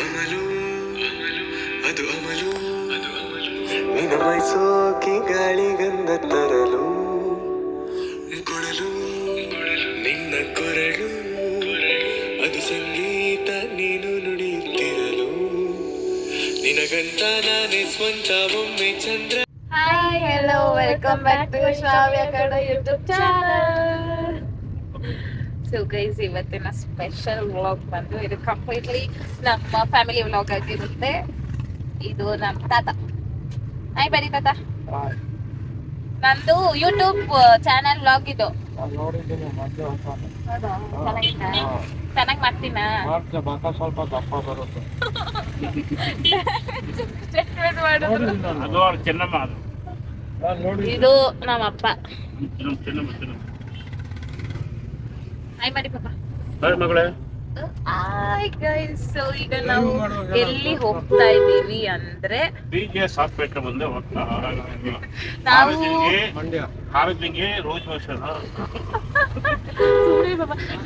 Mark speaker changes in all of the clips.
Speaker 1: ಅಮಲು ಅದು ಅಮಲು ನಿನ ಮೈಸೋಕಿ ಗಾಳಿಗಂಧ ತರಲು ಕೊಡಲು ನಿನ್ನ ಕೊರಳು ಅದು ಸಂಗೀತ ನೀನು ನುಡಿಯುತ್ತಿರಲು ನಿನಗಂತ ನಾನೇ ಸ್ವಂತ ಒಮ್ಮೆ ಚಂದ್ರ.
Speaker 2: Hi hello welcome back to Shravya ಕಡ ಯೂಟ್ಯೂಬ್ ಚಾನಲ್. ಸೊ ಗೈಸ್, ಇವತ್ತಿನ ಸ್ಪೆಷಲ್ ವ್ಲಾಗ್ ಬಂದು ಇದು ಕಂಪ್ಲೀಟ್ಲಿ ನಮ್ಮ ಫ್ಯಾಮಿಲಿ ವ್ಲಾಗ್ ಆಗಿರುತ್ತೆ. ಇದು ನಮ್ಮ ತಾತ. ಹಾಯ್ ಬರೀ ತಾತ. ನಂದು ಯೂಟ್ಯೂಬ್ ಚಾನಲ್ ವ್ಲಾಗ್ ಇದು. ಚೆನ್ನಾಗಿ ಮಾಡ್ತೀನ.
Speaker 3: ಸ್ವಲ್ಪ ದಪ್ಪ ಬರುತ್ತೆ.
Speaker 2: ಇದು ನಮ್ಮಪ್ಪ. ಹಾಯ್ ಮಾಡಿ ಪಾಪ. ಹಾಯ್ ಗೈಸ್, ಸೊ ಈಗ ನಾವು ಎಲ್ಲಿ ಹೋಗ್ತಾ ಇದ್ದೀವಿ ಅಂದ್ರೆ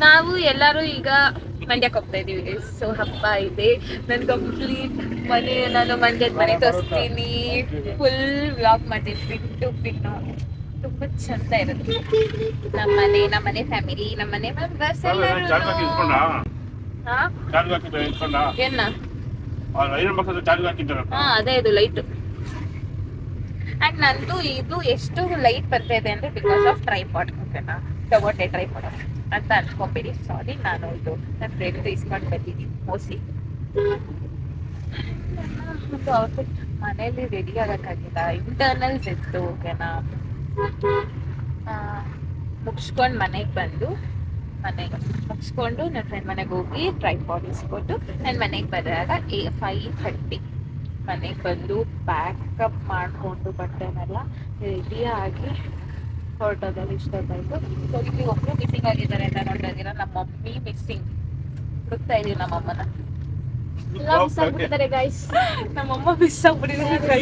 Speaker 2: ನಾವು ಎಲ್ಲರೂ ಈಗ ಮಂಡ್ಯಕ್ಕೆ ಹೋಗ್ತಾ ಇದೀವಿ. ಸೊ ಹಬ್ಬ ಇದೆ. ನಾನು ಕಂಪ್ಲೀಟ್ ನಾನು ಮಂಡ್ಯದ ಮನೆ ತೋರಿಸ್ತೀನಿ. ಫುಲ್ ವ್ಲಾಗ್ ಮಾಡ್ತೀನಿ ಬಿಟ್ಟು ಬಿಟ್ಟು. ತುಂಬಾ ಚಂದ ಇರುತ್ತೆ ನಮ್ಮನೆ ಫ್ಯಾಮಿಲಿ, ನಮ್ಮನೆ ಮೆಂಬರ್ಸ್ ಎಲ್ಲರೂ. ಏನ? ಅದೇ ಇದು ಲೈಟ್. ಅಂಡ್ ನಂದು ಇದು ಎಷ್ಟು ಲೈಟ್ ಬರ್ತಾ ಇದೆ ಅಂದ್ರೆ ಬಿಕಾಸ್ ಆಫ್ ಟ್ರೈಪಾಡ್. ಓಕೆನಾ, ಟೊಮೊಟೆ ಟ್ರೈಪಾಡ್ ಅಂತ ಅನ್ಕೊಂಬಿಡಿ. ಸಾರಿ, ನಾನು ಇದು ನನ್ನ ಫ್ರೆಂಡ್ ಇಸ್ಕೊಂಡು ಬಂದಿದ್ದೀನಿ ಮೋಸ್ಟ್ಲಿ. ಒಂದು ಔಟ್ಫಿಟ್ ಮನೇಲಿ ರೆಡಿ ಆಗಕ್ಕಾಗಿಲ್ಲ, ಇಂಟರ್ನಲ್ಸ್ ಇತ್ತು. ಓಕೆನಾ, ಮುಗಿಸ್ಕೊಂಡು ಮನೆಗೆ ಬಂದು ಮುಗಿಸ್ಕೊಂಡು ನನ್ನ ಫ್ರೆಂಡ್ ಮನೆಗೆ ಹೋಗಿ ಟ್ರೈಪಾಡ್ ಇಸ್ಕೊಟ್ಟು ನನ್ನ ಮನೆಗೆ ಬರುವಾಗ 5:30 ಮನೆಗೆ ಬಂದು ಪ್ಯಾಕಪ್ ಮಾಡಿಕೊಂಡು ಬಟ್ಟೆನೆಲ್ಲ ರೆಡಿಯಾಗಿ ಹೊರಟೋದಲ್ಲಿ ಇಷ್ಟೊತ್ತಾಯಿತು. ಸೊ ಇಲ್ಲಿ ಒಬ್ಬರು ಮಿಸ್ಸಿಂಗ್ ಆಗಿದ್ದಾರೆ ಅಂತ ನೋಡ್ತಾ ಇದ್ದೀರಾ. ನಮ್ಮ ಮಮ್ಮಿ ಮಿಸ್ಸಿಂಗ್ ಹುಡುಕ್ತಾ ಇದೀವಿ ನಮ್ಮಮ್ಮನ. ಎಲ್ಲ ಮಿಸ್ ಆಗ್ಬಿಟ್ಟಿದ್ದಾರೆ ಗೈಸ್. ನಮ್ಮಮ್ಮ ಮಿಸ್ ಆಗ್ಬಿಟ್ಟಿದ್ದಾರೆ.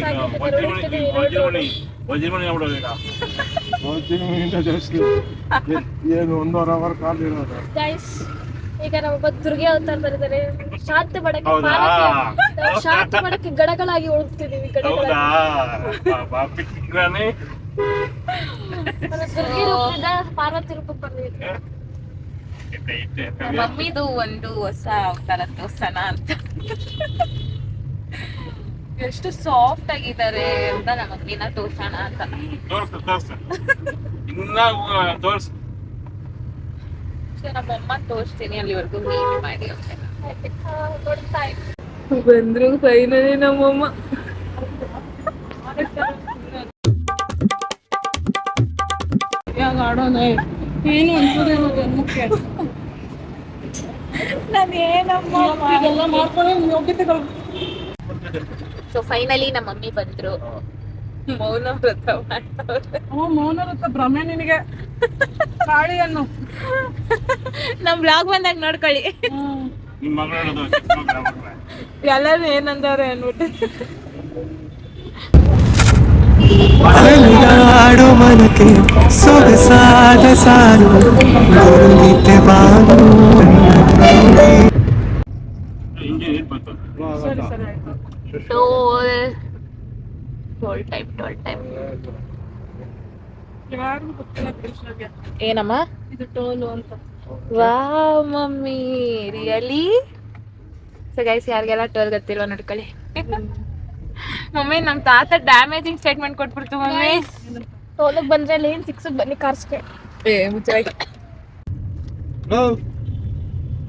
Speaker 2: ಗೈಸ್, ಈಗ ನಮ್ಮೊಬ್ಬ ದುರ್ಗೆ ಅವತಾರ ಬರೀತಾರೆ. ಶಾಂತಿ ಮಾಡಕ್ಕೆ ಗಡಗಳಾಗಿ ಓಡ್ತಿದೀವಿ. ದುರ್ಗೆ ರೂಪದಿಂದ ಪಾರ್ವತಿ ರೂಪಕ್ಕೆ ಬಂದಿದ್ವಿ. ಮಮ್ಮಿದು ಒಂದು ಹೊಸ ಅವತಾರ ತೋರ್ಸೋಣ ಅಂತ. ಎಷ್ಟು ಸಾಫ್ಟ್ ಆಗಿದ್ದಾರೆ ಅಂತ ನಮ್ಮ ಮಮ್ಮಿನ ತೋರ್ಸೋಣ ಅಂತ. ನಮ್ಮಮ್ಮ ತೋರಿಸ್ತೀನಿ, ಅಲ್ಲಿವರೆಗೂ ಮೀಟ್ ಮಾಡಿ. ಬಂದ್ರು ಫೈನಲಿ ನಮ್ಮಮ್ಮ. ಆಡೋಣ ಏನು ಸೊ ಫೈನಲಿ ನಮ್ಮ ಮಮ್ಮಿ ಬಂದ್ರು. ಮೌನ ವ್ರತ ಮಾಡ್ತಾರೆ.
Speaker 3: ಮೌನ ವ್ರತ ಭ್ರಮೆ ನಿನಗೆ. ಕಾಳಿಯನ್ನು
Speaker 2: ನಮ್ ಬ್ಲಾಗ್ ಬಂದಾಗ ನೋಡ್ಕೊಳ್ಳಿ. ಎಲ್ಲರೂ ಏನಂದವ್ರೆ ಅನ್ಬಿಟ್ಟು.
Speaker 1: ಆಡು ಮನಕ್ಕೆ ಸೊಗಸಾದ ಸಾಲು ಗುರುಗಿದ್ದೆ ಬಾನು.
Speaker 2: Toll time. ಏನಮ್ಮ
Speaker 3: ಇದು ಟೋಲು ಅಂತ.
Speaker 2: Wow mummy, really? So guys, ಯಾರಿಗೆಲ್ಲ ಟೋಲ್ ಗೊತ್ತಿಲ್ವ ನೋಡ್ಕೊಳ್ಳಿ. ಮಮ್ಮಿ, ನಮ್ ತಾತ ಡ್ಯಾಮೇಜಿಂಗ್ ಸ್ಟೇಟ್ಮೆಂಟ್ ಕೊಟ್ಬಿಡ್ತು. ಮಮ್ಮಿ, ಟೋಲಿಗೆ ಬಂದ್ರೆ ಲೇನ್ 6 ಬನ್ನಿ ಕಾರ್ಸ್ಕೆ. ಮುಚ್ಚಾಗಿ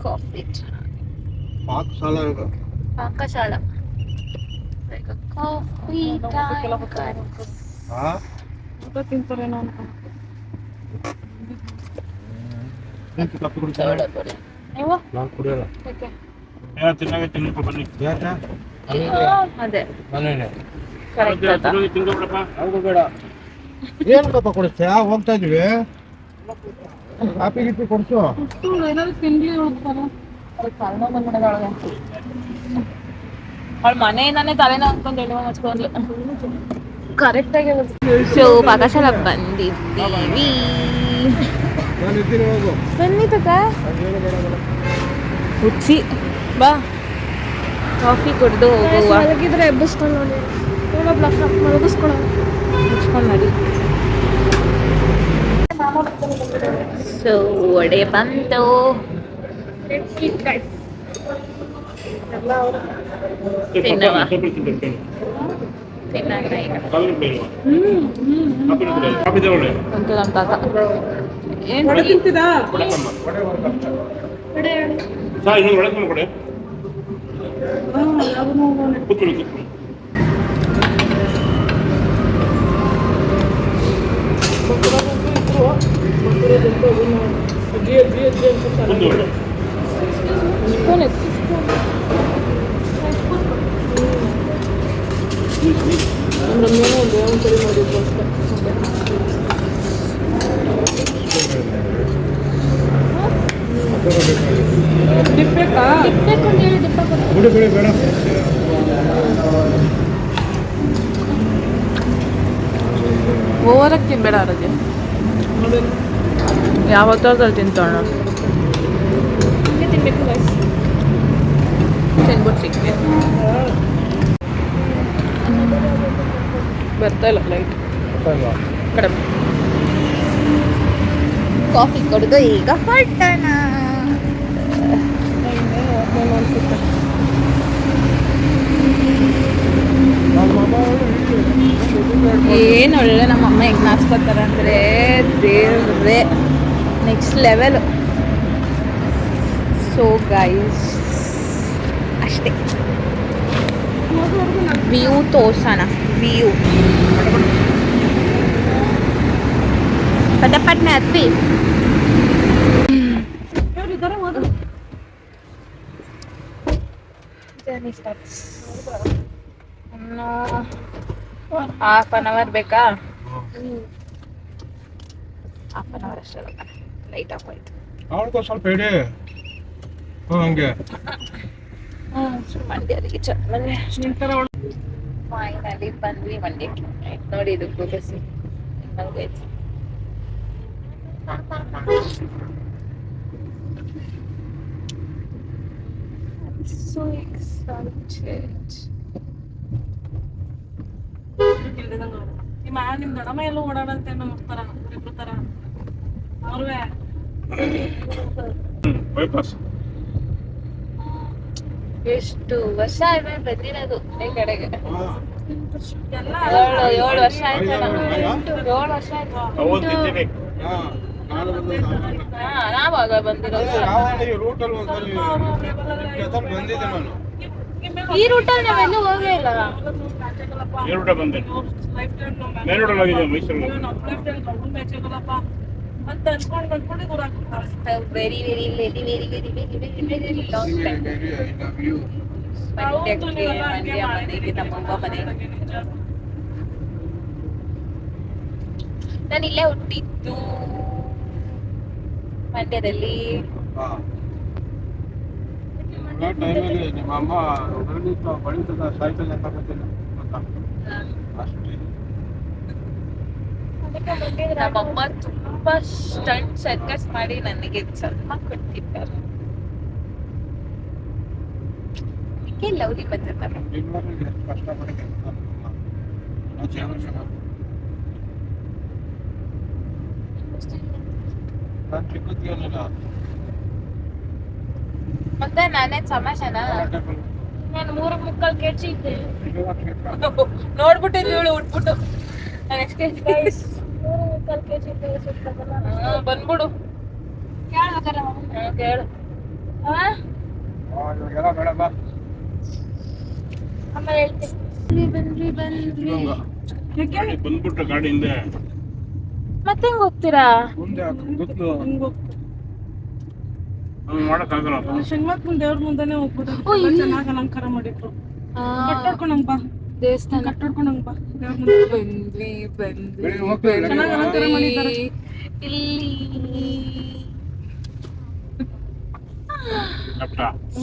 Speaker 2: ಕಾಫಿ ಪಾಕಶಾಲ ಕಾಫಿ
Speaker 3: ತಿಂತಾರೇನೋ ಅಂತ.
Speaker 2: ನೀವು ಅದೇ
Speaker 3: ಏನ್ ಕಪ್ಪ ಕೊಡಿಸ್ತೀಯ? ಹೋಗ್ತಾ ಇದೀವಿ, ಕಾಪಿ ಗಿಪ್ಪಿ ಕೊಡ್ಸು. ಏನಾದ್ರು ತಿಂಡಿ
Speaker 2: ಅವಳ ಮನೆಯಿಂದಾನೆ ತಲೆನೋವು ಅನ್ಕೊಂಡು ಎಣ್ಣೆ ಹಚ್ಕೊಂಡ್ಲು. ಕರೆಕ್ಟಾಗಿ ಸೊ ಪಾಕಶಾಲ ಬಂದಿದ್ದೀವಿ. ಬನ್ನಿ ತಕ ಹುಚ್ಚಿ ಬಾ. ಕಾಫಿ ಕುಡ್ದು ಹೋಗುವ.
Speaker 4: ಮಲಗಿದ್ರೆ ಎಬ್ಬಿಸ್ಕೊಂಡು ನೋಡಿ ಮಲಗಿಸ್ಕೊಳ್ಳೋ
Speaker 2: ಮುಚ್ಕೊಂಡು ನೋಡಿ. ಸೊ ವಡೆ ಬಂತು. ತಿನ್ನವ ತಿನ್ನಲ್ಲ ಈಗ ಅಂತ ನಮ್ಮ ತಾತ ಏನು
Speaker 3: ಬಿಡು ಬಿಡು ಬೇಡ.
Speaker 2: ಓವರಾಗಿ ತಿನ್ಬೇಡ ಅರಗೆ. ಯಾವತ್ತಾದ್ರಲ್ಲಿ ತಿಂತೋಣ
Speaker 4: ತಿನ್ಬೇಕು ಗೈಸ್.
Speaker 2: ತಿನ್ಬಿಟ್ಟು ಸಿಕ್ತೆ ಬರ್ತಾ ಇಲ್ಲ ಲೈಟ್ ಕಡಿಮೆ. ಕಾಫಿ ಕುಡಿದು ಈಗ ಹೊರಟೋಣ. ಏನು ಒಳ್ಳೆ ನಮ್ಮಮ್ಮ ಹೆಂಗೆ ನಾಚ್ಕೋತಾರೆ ಅಂದರೆ ದೇವ್ರೇ ನೆಕ್ಸ್ಟ್ ಲೆವೆಲ್. ಸೊ ಗೈಸ್ ಅಷ್ಟೇ ವ್ಯೂ ತೋರ್ಸೋಣ. ವ್ಯೂ ಪಟಪಟ್ನೆ ಹತ್ತಿ ಇನ್ನು ಹಾಫ್ ಅನ್ ಅವರ್ ಬೇಕಾ? ಹಾಫ್ ಅನ್ ಅವರ್ ಅಷ್ಟೇ ಲೈಟ್ ಆಫ್ ಆಯ್ತು.
Speaker 3: ಅವ್ರಿಗೂ ಸ್ವಲ್ಪ ಇಡಿ ಹಂಗೆ
Speaker 2: ಮಂಡ್ಯ ರೀಚ್ ಆದ್ಮೇಲೆ ಫೈನಲಿ ಬಂದ್ವಿ ಮಂಡ್ಯಕ್ಕೆ. ನೋಡಿ ಇದು ಬಸ್ಸಿ so excited.
Speaker 4: ನಿಮ್ ದಡಮ ಎಲ್ಲ ಓಡಾಡಂತೆ ನೋಡ್ತಾರ ತರ ಅವ್ರವೇ
Speaker 2: ಎಷ್ಟು ವರ್ಷ ಆದ್ಮೇಲೆ ಬಂದಿರೋದು ಈ ಕಡೆಗೆ.
Speaker 4: ಎಲ್ಲ
Speaker 2: 7 ವರ್ಷ ಆಯ್ತು. 7 ವರ್ಷ ಆಯ್ತು. ನಾವಾಗ ಬಂದಿರೋದು
Speaker 3: ಬಂದಿದ್ದೆ ನಾನು.
Speaker 2: ಈ ರೂಟಲ್ಲಿ ನಾವೆಲ್ಲೂ ಹೋಗೇ ಇಲ್ಲ. Very very very very very very very very long time. Mandya ಮನೆಗೆ ನಮ್ಮಮ್ಮ ಮನೆ. ನಾನು ಇಲ್ಲೇ ಹುಟ್ಟಿದ್ದು ಮಂಡ್ಯದಲ್ಲಿ.
Speaker 3: ನಿಮ್ಮ ಅಮ್ಮ ಬಳಿತ ಸಾಯ್ತಲ್ಲ ಅಂತ ಗೊತ್ತಿಲ್ಲ ಅಷ್ಟೇ.
Speaker 2: ನಮ್ಮಮ್ಮ ತುಂಬಾ ಸ್ಟಂಟ್ ಸರ್ಕಸ್ ಮಾಡಿ ನನಗೆ ಸ್ವಲ್ಪ ಕೊಟ್ಟಿದ್ದಾರೆ. ಅದಕ್ಕೆ ಲವ್ಲಿ ಬಂದಿರ್ತಾರೆ.
Speaker 3: ಕಷ್ಟಪಡಿ ಚಿಕ್ಕದಿಲ್ಲ
Speaker 2: ಮತ್ತೆ ನಾನೇನ್ ಸಮಾಶನ ನಾನು 3 kg ಇದ್ದೆ. ನೋಡ್ಬಿಟ್ಟಿದ್ವಿ ಇವಳು ಉಟ್ಬಿಟ್ಟು. ನಾನು ಎಷ್ಟು kg 3 kg ಇದ್ದೆ. ಬಂದ್ಬಿಡು ಕೇಳು.
Speaker 3: ಬೇಡ ಬಾ
Speaker 2: ಆಮೇಲೆ ಹೇಳ್ತೀನಿ. ಬಂದ್ವಿ
Speaker 3: ಬಂದ್ಬಿಟ್ರೆ ಗಾಡಿಯಿಂದ
Speaker 2: ಮತ್ತೆ ಹೆಂಗ್ ಹೋಗ್ತೀರಾ?
Speaker 3: ಮುಂದೆ ಗೊತ್ತು ಮಾಡಕ್ಕಾಗಲ್ಲ.
Speaker 4: ಶಂಗಮಾತ್ಮನ್ ದೇವ್ರ ಮುಂದೆನೆ ಹೋಗ್ಬಿಟ್ಟು ಚೆನ್ನಾಗಿ ಅಲಂಕಾರ ಮಾಡಿದ್ರು. ಕಟ್ಟೋಡ್ಕೊಂಡಂಗ್ ಬಾ
Speaker 2: ದೇವಸ್ಥಾನ
Speaker 4: ಕಟ್ಟೋಡ್ಕೊಂಡಂಗ್ ಬಾ ದೇವ್ರ ಮುಂದೆ. ಚೆನ್ನಾಗಿ ಅಲಂಕಾರ ಮಾಡಿದ್ದಾರೆ
Speaker 2: ಇಲ್ಲಿ.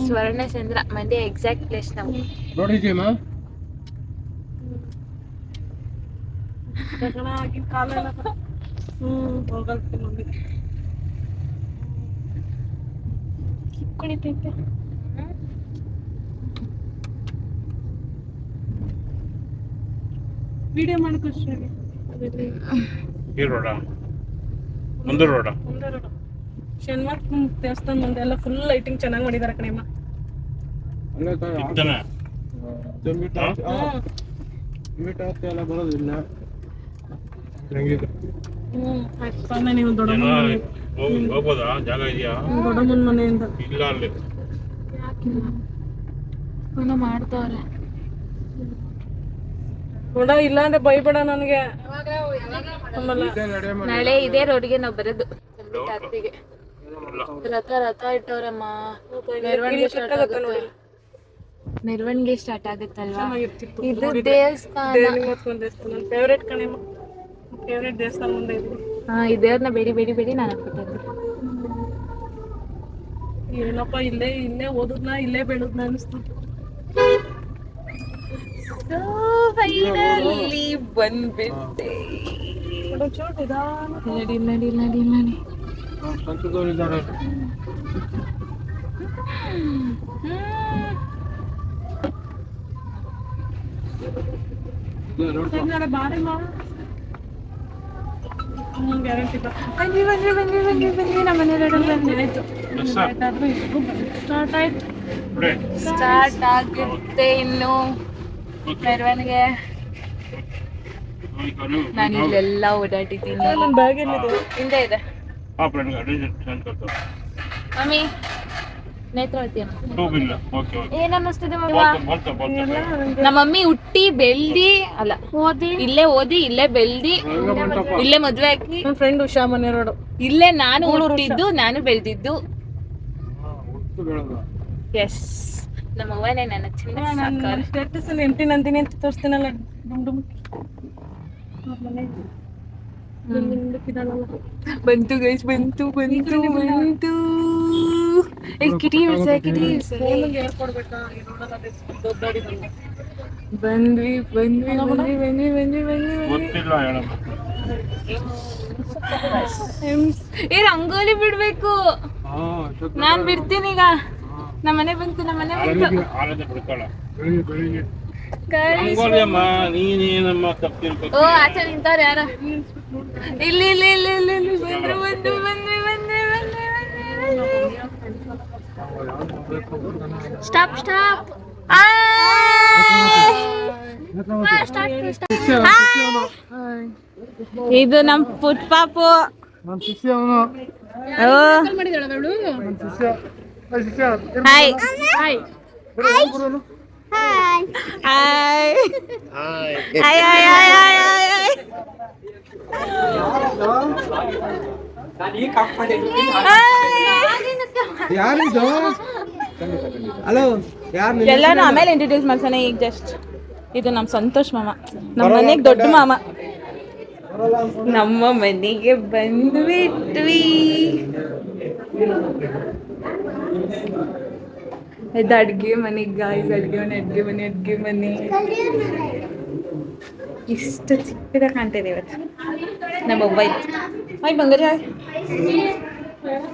Speaker 2: ಸ್ವರ್ಣಚಂದ್ರ ಮಂಡ್ಯ ಎಕ್ಸಾಕ್ಟ್ ಪ್ಲೇಸ್ ನಾವು
Speaker 3: ನೋಡಿದ್ಯಮ್ಮ.
Speaker 4: ಆಗಿನ ಕಾಲ ಹೋಗಲ್ತೀನಿ ಮಮ್ಮಿ.
Speaker 2: ಕುಣಿತೈತೆ
Speaker 4: ವಿಡಿಯೋ ಮಾಡ್ಕೊಳ್ರಿ.
Speaker 3: ಈ ರೋಡ ಮುಂದೆ ರೋಡ
Speaker 4: ಶನಿವಾರ ದೇವಸ್ಥಾನ ಮುಂದೆ ಎಲ್ಲ ಫುಲ್ ಲೈಟಿಂಗ್ ಚೆನ್ನಾಗಿ ಮಾಡಿದಾರೆ ಕಣಮ್ಮ.
Speaker 3: ಎಲ್ಲ ಬರೋದಿಲ್ಲ.
Speaker 4: ಆಯ್ತು ನೀವು
Speaker 3: ಹೋಗ್ಬೋದಾ? ಜಾಗ ಇದೆಯಾ?
Speaker 4: ದೊಡ್ಡಮ್ಮನ ಮನೆಯಿಂದ
Speaker 3: ಇಲ್ಲ ಅಲ್ಲಿ
Speaker 2: ಏನೋ ಮಾಡ್ತಾವ್ರೆ.
Speaker 4: ನೋಡ ಇಲ್ಲ ಅಂದ್ರೆ ಬೈಬೇಡ ನನಗೆ.
Speaker 2: ನಾಳೆ ಇದೇ ರೋಡ್ಗೆ ನಾವು ಬರೋದು ಜಾತ್ರೆಗೆ. ರಥ ಇಟ್ಟವ್ರಮ್ಮ. ಮೆರವಣಿಗೆ ಸ್ಟಾರ್ಟ್ ಆಗುತ್ತಲ್ವಾ? ಇದು ದೇವಸ್ಥಾನ.
Speaker 4: ಫೇವ್ರೇಟ್ ಕಣೆಮ್ಮ, ಫೇವ್ರೇಟ್ ದೇವಸ್ಥಾನ ಮುಂದೆ ಇದೆ.
Speaker 2: ಹಾ, ಈ ದೇವ್ರನ್ನ ಬೇಡಿ ನಾನು ಹಾಕ್ಬಿಟ್ಟೆ.
Speaker 4: ಏನಪ್ಪ ಇಲ್ಲೇ ಓದುದ್ನ ಇಲ್ಲೇ ಬೆಳುದ್ನ ಅನಿಸ್ತು.
Speaker 2: ಫೈನಲಿ ಬಂದ್ಬಿಟ್ಟೆ. ನಡಿ.
Speaker 4: ಗ್ಯಾರಂಟಿ
Speaker 2: ಬನ್ನಿ ನಮ್ಮ ಮನೆ ಸ್ಟಾರ್ಟ್ ಆಗುತ್ತೆ ಇನ್ನು ಮೆರವಣಿಗೆ. ನಾನು ಇಲ್ಲೆಲ್ಲ ಓಡಾಡಿದ್ದೀನಿ.
Speaker 4: ಬ್ಯಾಗ್ ಎಲ್ಲಿದೆ?
Speaker 2: ಹಿಂದೆ ಇದೆ ಮಮ್ಮಿ. ನೇತ್ರಾವತಿ ಏನ್ ಅನ್ನಿಸ್ತಿದೆ ನಮ್ಮ ಮಮ್ಮಿ ಹುಟ್ಟಿ ಬೆಳ್ದಿ ಅಲ್ಲ ಇಲ್ಲೇ ಓದಿ ಇಲ್ಲೇ ಬೆಳ್ದಿ ಇಲ್ಲೇ ಮದ್ವೆ ಹಾಕಿ.
Speaker 4: ನನ್ನ ಫ್ರೆಂಡ್ ಉಷಾ ಮನೆ ರೋಡು.
Speaker 2: ಇಲ್ಲೇ ನಾನು ಹುಟ್ಟಿದ್ದು, ನಾನು ಬೆಳ್ದಿದ್ದು. ಎಸ್, ನಮ್ಮ ಅವ್ವನೇ ನನ್ನ ಚಿನ್ನ.
Speaker 4: ಸ್ಟೇಟಸ್ ಅಲ್ಲಿ ಎಂಟಿ ನಂದಿನಿ ಅಂತ ತೋರಿಸ್ತೀನಲ್ಲ, ಡುಮ್
Speaker 2: ಬಂತು ಗೈಸ್, ಬಂತು. ಕಿಟಿ ಬಂದ್ವಿ. ರಂಗೋಲಿ ಬಿಡ್ಬೇಕು. ನಾನ್ ಬಿಡ್ತೀನಿ ಈಗ. ನಮ್ಮನೆ ಬಂತು. ಓ, ಆಚೆ ನಿಂತವ್ರು ಯಾರ? ಇಲ್ಲಿ ಸ್ಟಾಪ್. ಇದು ನಮ್ ಪುಟ್ ಪಾಪು. ಹಾಯ್.
Speaker 1: ಯಾರಿದು? ಹಲೋ,
Speaker 2: ಎಲ್ಲಾನು ಆಮೇಲೆ ಇಂಟ್ರೊಡ್ಯೂಸ್ ಮಾಡ್ಸೋಣ. ಈಗ ಜಸ್ಟ್ ಇದು ನಮ್ಮ ಸಂತೋಷ್ ಮಾಮ, ನಮ್ಮ ಮನೆಗೆ ದೊಡ್ಡ ಮಾಮ. ನಮ್ಮ ಮನೆಗೆ ಬಂದ್ಬಿಟ್ವಿ. ಇದು ಅಡ್ಗೆ ಮನೆ ಗಾಯ್ಸ್, ಅಡ್ಗೆ ಮನೆ ಇಷ್ಟು ಚಿಕ್ಕದಾಗ ಕಾಣ್ತಿದೆ ಇವತ್ತು. ನಮ್ಮ ಮೊಬೈಲ್ ಬಂಗಾರ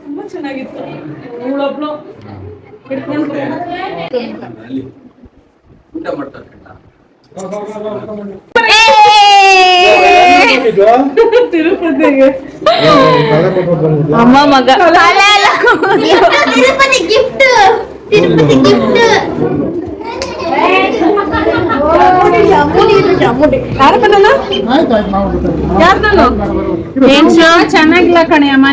Speaker 4: ತುಂಬಾ ಚೆನ್ನಾಗಿತ್ತು. ಅವಳೊಬ್ಳು ಹಿಡ್ಕೊಂಡು ತಿರುಪತಿಗೆ
Speaker 2: ಅಮ್ಮ ಮಗ
Speaker 5: ತಿರುಪತಿ ಗಿಫ್ಟ್
Speaker 4: ಚೆನ್ನಾಗಿಲ್ಲ ಕಣೆ ಅಮ್ಮ.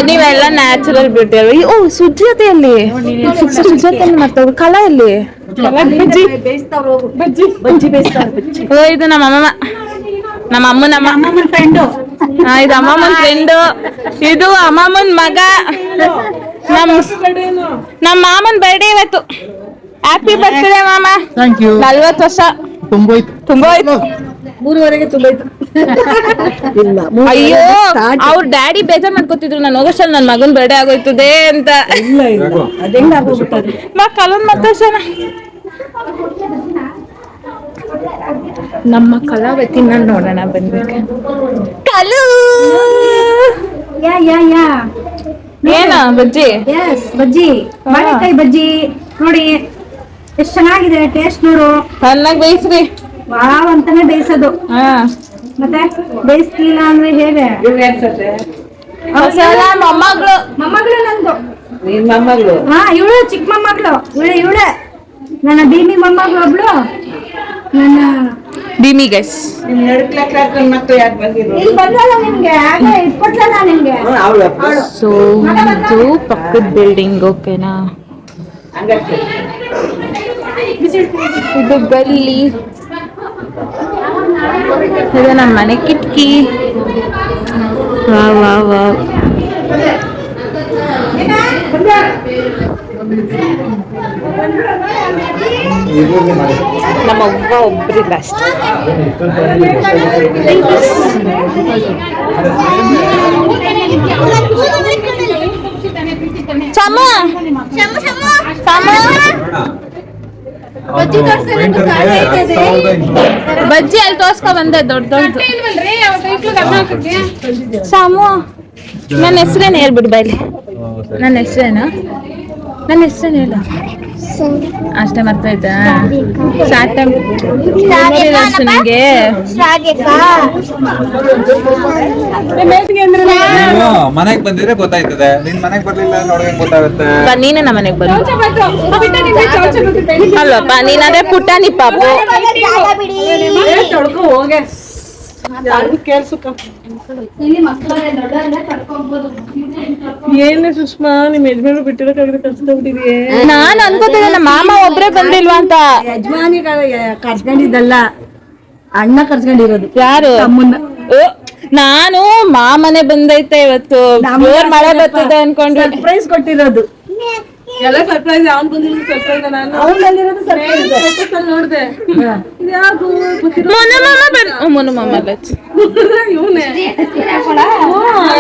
Speaker 2: ನೀವೆಲ್ಲ ನ್ಯಾಚುರಲ್ ಬ್ಯೂಟಿ ಅಲ್ವಾ? ಓ, ಸುಜಾತೆಯಲ್ಲಿ ಮತ್ತವ್ರು ಕಲೆಯಲ್ಲಿ ಓ, ಇದು ನಮ್ಮ ಅಮ್ಮನ ಫ್ರೆಂಡು. ಇದು ಅಮ್ಮಮ್ಮನ ಫ್ರೆಂಡು. ಇದು ಅಮ್ಮಮ್ಮನ ಮಗ. ನಮ್ಮ ಮಾಮನ್ ಬರ್ಡೇ ಇವತ್ತು. ಹ್ಯಾಪಿ ಬರ್ತ್ಡೇ ಮಾಮ. 40 ವರ್ಷ ತುಂಬೋಯ್ತು.
Speaker 5: 3ವರೆಗೆ ತುಂಬೋಯ್ತು.
Speaker 2: ಅಯ್ಯೋ, ಅವ್ರ ಡ್ಯಾಡಿ ಬೇಜಾರ್ ಮಾಡ್ಕೊತಿದ್ರು, ನಾನು ಹೋಗೋಷ್ಟಲ್ಲಿ ನನ್ನ ಮಗನ್ ಬರ್ಡೇ ಆಗೋಯ್ತದೆ ಅಂತ. ಕಲನ್ ಮತ್ತೋಷನ ನಮ್ಮ ಕಲಾವತಿನ ನೋಡೋಣ ಬಂದ್ಬೇಕು. ಕಲು ಏನ ಬಜ್ಜಿ?
Speaker 5: ಬಜ್ಜಿ, ಬಾಳೆಕಾಯಿ ಬಜ್ಜಿ ನೋಡಿ ಎಷ್ಟು ಚೆನ್ನಾಗಿದೆ ಟೇಸ್ಟ್. ನೋಡು,
Speaker 2: ಚೆನ್ನಾಗಿ ಬೇಯಿಸ್ರಿ.
Speaker 5: ವಾವ್ ಅಂತಾನೆ ಬೇಯಿಸೋದು.
Speaker 2: ಹಾ
Speaker 5: ಮತ್ತೆ ಬೇಯಿಸ್ಲಿಲ್ಲ ಅಂದ್ರೆ ಹೇಗೆ?
Speaker 2: ಹೊಸಲ ಮೊಮ್ಮಗಳು.
Speaker 5: ಮೊಮ್ಮಗಳು ನಂದು.
Speaker 1: ನಿನ್ ಮೊಮ್ಮಗಳು
Speaker 5: ಹಾ ಇವಳು ಚಿಕ್ಕ ಮೊಮ್ಮಗಳು. ಇವಳೆ ನನ್ನ ಭೀಮಿ ಮೊಮ್ಮಗಳು ಒಬ್ಳು. ನನ್ನ
Speaker 2: ಭೀಮಿ ಗೈಸ್.
Speaker 1: ನಿಮ್ ನಡ್ಕ್ಲಕ್ ಹಾಕೊಂಡ್ ಮತ್ತೆ ಯಾಕೆ ಬಂದಿರೋ
Speaker 5: ಇಲ್ಲಿ ಬಂದಲ್ಲ ನಿಮ್ಗೆ ಹಾಗೆ ಇಟ್ಕೊಟ್ಲಲ್ಲ ನಿಮ್ಗೆ.
Speaker 1: ಅವಳು
Speaker 2: ಸೊ ಇದು ಪಕ್ಕದ ಬಿಲ್ಡಿಂಗ್ ಓಕೆನಾ.
Speaker 1: ಹಂಗಷ್ಟೇ
Speaker 2: ಇದು ಗಲ್ಲಿ, ಇದು ನಮ್ಮ ಮನೆ ಕಿಟಕಿ. ವಾ ವಾ ವಾ. ನಮ್ಮ ಅವ್ವ ಒಬ್ರಿಲ್ಲ ಅಷ್ಟೇ. ಚಮ ಬಜ್ಜಿ ಅಲ್ಲಿ ತೋರ್ಸ್ಕೊ ಬಂದೆ ದೊಡ್ಡ ದೊಡ್ಡ. ಸಾಮು ನನ್ನ ಹೆಸ್ರೇನು ಹೇಳ್ಬಿಡು ಬೈಲಿ. ನನ್ನ ಹೆಸ್ರೇನು ಹೇಳ ಅಷ್ಟೇ ಮರ್ತೋಯ್ತಾ? ಸ್ಟಾರ್ಟ್ ನಿಂಗೆ
Speaker 6: ಮನೆಗ್ ಬಂದಿದ್ರೆ ಗೊತ್ತಾಯ್ತದೆ. ನಿನ್ ಮನೆಗ್ ಬರ್ಲಿಲ್ಲ ನೋಡ್ದಂಗ್ ಗೊತ್ತಾಗುತ್ತೆ.
Speaker 2: ನೀನೇ ನಮ್ಮ ಮನೆಗೆ ಬಂದು ಅಲ್ವಪ್ಪ, ನೀನಾದ್ರೆ ಪುಟ್ಟಾನಿ ಪಾಪು.
Speaker 4: ಏನೇ ಸುಷ್ಮಾ ನಿಮ್ ಯಜಮಾನ್ರು ಬಿಟ್ಟಿರೋಕ್ಕಾಗದೆ ಕಳ್ಸ್ಕೊಂಡ್ಬಿಟ್ಟಿದೀಯ.
Speaker 2: ನಾನ್ ಅನ್ಕೋತಿದ್ದೆ ನಮ್ಮ ಮಾಮ ಒಬ್ರೇ ಬಂದಿಲ್ವಾ ಅಂತ.
Speaker 5: ಯಜಮಾನಿ ಕರ್ಸ್ಕೊಂಡಿದ್ದಲ್ಲ, ಅಣ್ಣ ಕರ್ಸ್ಕೊಂಡಿರೋದು.
Speaker 2: ಯಾರು?
Speaker 5: ತಮ್ಮನ್ನ.
Speaker 2: ನಾನು ಮಾಮನೆ ಬಂದೈತೆ ಇವತ್ತು, ಜೋರ್ ಮಳೆ ಬರ್ತದೆ ಅನ್ಕೊಂಡ್ರೆ
Speaker 5: ಸರ್ಪ್ರೈಸ್ ಕೊಟ್ಟಿರೋದು.
Speaker 4: ಎಲ್ಲ ಸರ್ಪ್ರೈಸ್. ಅವ್ನ್ ಬಂದಿರೋದು ಸರ್ಪ್ರೈಸ್. ನಾನು
Speaker 5: ಅವ್ರು ಬಂದಿರೋದು ಸರ್ಪ್ರೈಸ್.
Speaker 4: ನೋಡ್ದೆ ಯಾರು
Speaker 2: ಮೊನ್ನ ಮಾಮ
Speaker 4: ಇವನೇ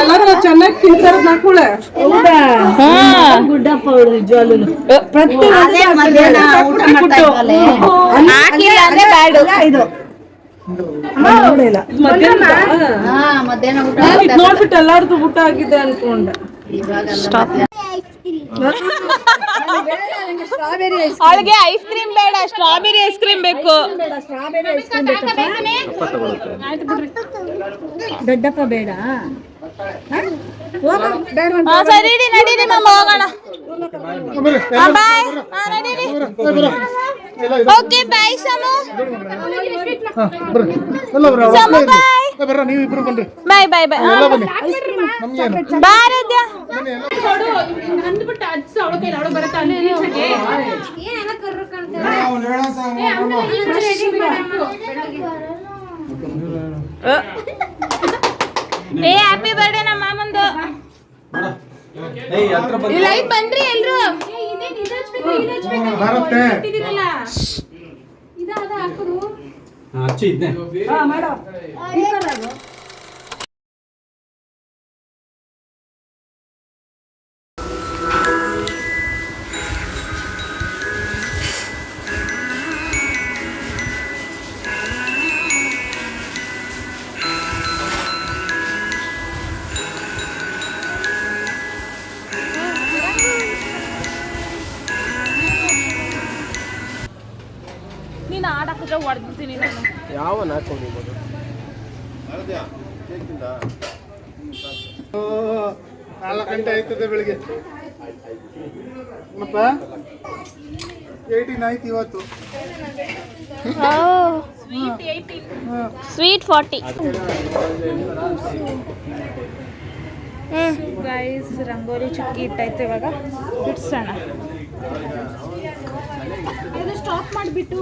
Speaker 4: ಎಲ್ಲರೂ ಚೆನ್ನಾಗಿ ತಿಂತಾರ ನಾಕುಳೆ.
Speaker 5: ಗುಡ್ಡಪ್ಪ ಅವಳು ನಿಜವಾಗ್ಲೂ
Speaker 2: ಹಾಕಿಲ್ಲ ಅಂದ್ರೆ ಬ್ಯಾಡು.
Speaker 5: ಇದು
Speaker 4: ನೋಡ್ಬಿಟ್ಟು ಎಲ್ಲಾರ್ದು ಊಟ ಆಗಿದೆ ಅನ್ಕೊಂಡೆ.
Speaker 2: ಅವಳಿಗೆ ಐಸ್ ಕ್ರೀಮ್ ಬೇಡ, ಸ್ಟ್ರಾಬೆರಿ ಐಸ್ ಕ್ರೀಮ್ ಬೇಕು.
Speaker 5: ದೊಡ್ಡಪ್ಪ ಬೇಡ.
Speaker 2: ಸರಿ ನಡೀರಿ ಮಾಮ ಹೋಗೋಣ. ಬಾಯ್. ನಡೀರಿ. Okay bye Samu. Samu bye.
Speaker 3: ನೀವಿಬ್ರು ಬನ್ರಿ.
Speaker 2: ಬಾಯ್ ಬಾಯ್ ಬಾಯ್. ಬಾರದ್ಯ ಏ ಹ್ಯಾಪಿ ಬರ್ಡೇ ನಮ್ಮ ಮಾಮಂದು. ಲೈಟ್ ಬನ್ರಿ ಎಲ್ರು.
Speaker 3: ಬರುತ್ತೆ.
Speaker 6: ಅಚ್ಚಿ ಇದ್ನೆ
Speaker 2: ನೀನು ಆಡಾಕಿದ್ರೆ ಹೊಡೆದ್ಬಿಡ್ತೀನಿ ನಾನು.
Speaker 3: ಯಾವನ್ ಹಾಕೊಂಡಿರ್ಬೋದು? 4 ಗಂಟೆ ಆಯ್ತದೆ ಬೆಳಿಗ್ಗೆ. 18 ಆಯ್ತು ಇವತ್ತು.
Speaker 2: ಸ್ವೀಟ್ 40. ಗೈಸ್ ರಂಗೋಲಿ ಚುಕ್ಕಿ ಇಟ್ಟೈತೆ, ಇವಾಗ ಬಿಡ್ಸೋಣ. ಸ್ಟಾಪ್ ಮಾಡಿಬಿಟ್ಟು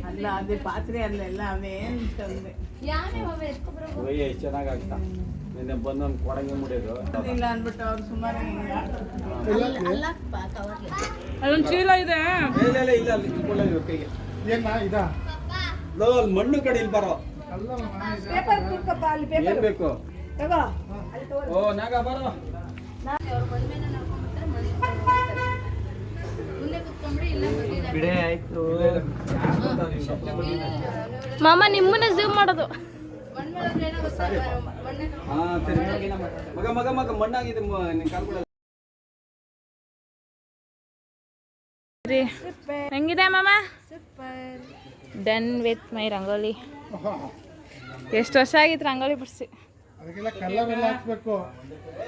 Speaker 4: ಅಲ್ಲ ಅದೇ ಪಾತ್ರೆ ಅಲ್ಲೆಲ್ಲ ಅವೇನ್ ತಂದೆ
Speaker 6: ಚೆನ್ನಾಗಾಗ್ತಾ ನಿನ್ನೆ ಬಂದೊಂದು ಕೊಡಂಗೆ ಮುಡಿಯೋದು
Speaker 4: ಇಲ್ಲ ಅನ್ಬಿಟ್ಟು ಅವ್ರು ಸುಮಾರು ಅಲ್ಲೊಂದು ಚೀಲ ಇದೆ.
Speaker 6: ಇಲ್ಲ ಕೈಗೆ
Speaker 3: ಏನ ಇದಾ
Speaker 6: ಅಲ್ಲಿ ಮಣ್ಣು ಕಡೆ ಇಲ್ಲಿ ಬರೋ ಏನ್ ಬೇಕು? ಓ ನಾಗ ಬರೋ ಬಿಡೆ ಆಯ್ತು.
Speaker 2: ಮಾಮ ನಿಮ್ಮನ್ನ ಝೂಮ್ ಮಾಡೋದು.
Speaker 6: ಹಾ ಸರಿ ಮಗ ಮಣ್ಣಾಗಿದೆ ಕಾಲ್ಗಳು
Speaker 2: ಹೆಂಗಿದೆ ಮಾಮ? Done with my rangoli. ಎಷ್ಟು ವರ್ಷ ಆಗಿತ್ತು ರಂಗೋಲಿ ಬಿಡಿಸಿ?
Speaker 3: ಅದಕ್ಕೆಲ್ಲ ಕಲರ್ ಎಲ್ಲ ಹಾಕ್ಬೇಕು.